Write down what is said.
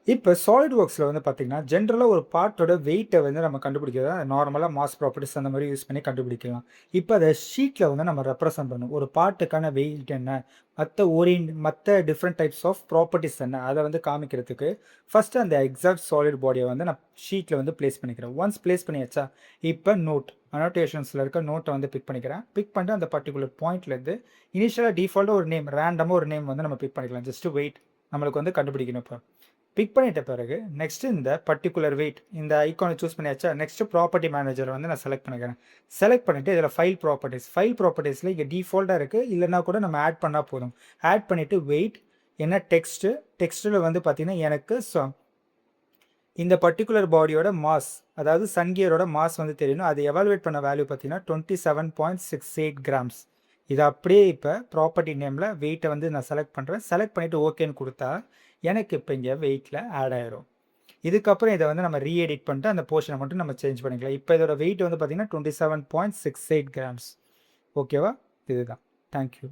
இப்போ சாலிட் ஒர்க்ஸில் வந்து பார்த்தீங்கன்னா, ஜென்ரலாக ஒரு பார்ட்டோட வெயிட்டை வந்து நம்ம கண்டுபிடிக்கிறது நார்மலாக மாஸ் ப்ராப்பர்ட்டிஸ் அந்த மாதிரி யூஸ் பண்ணி கண்டுபிடிக்கலாம். இப்போ அதை ஷீட்டில் வந்து நம்ம ரெப்ரசென்ட் பண்ணணும். ஒரு பார்ட்டுக்கான வெயிட் என்ன, மற்ற டிஃப்ரெண்ட் டைப்ஸ் ஆஃப் ப்ராப்பர்ட்டிஸ் என்ன, அதை வந்து காமிக்கிறதுக்கு ஃபஸ்ட்டு அந்த எக்ஸாக்ட் சாலிட் பாடியை வந்து நான் ஷீட்டில் வந்து ப்ளேஸ் பண்ணிக்கிறேன். ஒன்ஸ் ப்ளேஸ் பண்ணியாச்சா, இப்போ அனோட்டேஷன்ஸில் இருக்க நோட்டை வந்து பிக் பண்ணிக்கிறேன். பிக் பண்ணிட்டு அந்த பர்டிகுலர் பாயிண்ட்லேருந்து இனிஷியலாக டிஃபால்ட்டாக ஒரு நேம், ரேண்டமாக ஒரு நேம் வந்து நம்ம பிக் பண்ணிக்கலாம். ஜஸ்ட்டு வெயிட் நம்மளுக்கு வந்து கண்டுபிடிக்கணும். இப்போ பிக் பண்ணிட்ட பிறகு நெக்ஸ்ட் இந்த பர்டிகுலர் வெயிட் இந்த ஐக்கானை சூஸ் பண்ணியாச்சா, நெக்ஸ்ட் ப்ராப்பர்ட்டி மேனேஜரை வந்து நான் செலக்ட் பண்ணிக்கிறேன். செலக்ட் பண்ணிவிட்டு இதில் ஃபைல் ப்ராப்பர்ட்டிஸில் இங்கே டிஃபால்ட்டாக இருக்குது, இல்லைனா கூட நம்ம ஆட் பண்ணால் போதும். ஆட் பண்ணிவிட்டு வெயிட் என்ன டெக்ஸ்ட்டில் வந்து பார்த்திங்கன்னா எனக்கு இந்த பர்டிகுலர் பாடியோட மாஸ், அதாவது சன்கியரோட மாஸ் வந்து தெரியணும். அதை எவாலுவேட் பண்ண வேல்யூ பார்த்தீங்கன்னா 27.68 கிராம்ஸ். இது அப்படியே இப்போ ப்ராப்பர்ட்டி நேமில் வெயிட்டை வந்து நான் செலக்ட் பண்ணுறேன். செலக்ட் பண்ணிவிட்டு ஓகேன்னு கொடுத்தா எனக்கு இப்போ இங்கே வெயிட்டில் ஆட் ஆயிரும். இதுக்கப்புறம் இதை வந்து நம்ம ரீஎடிட் பண்ணிட்டு அந்த போர்ஷனை மட்டும் நம்ம சேஞ்ச் பண்ணிக்கலாம். இப்போ இதோட வெயிட் வந்து பார்த்தீங்கன்னா 27.68 கிராம்ஸ். ஓகேவா? இதுதான். தேங்க்யூ.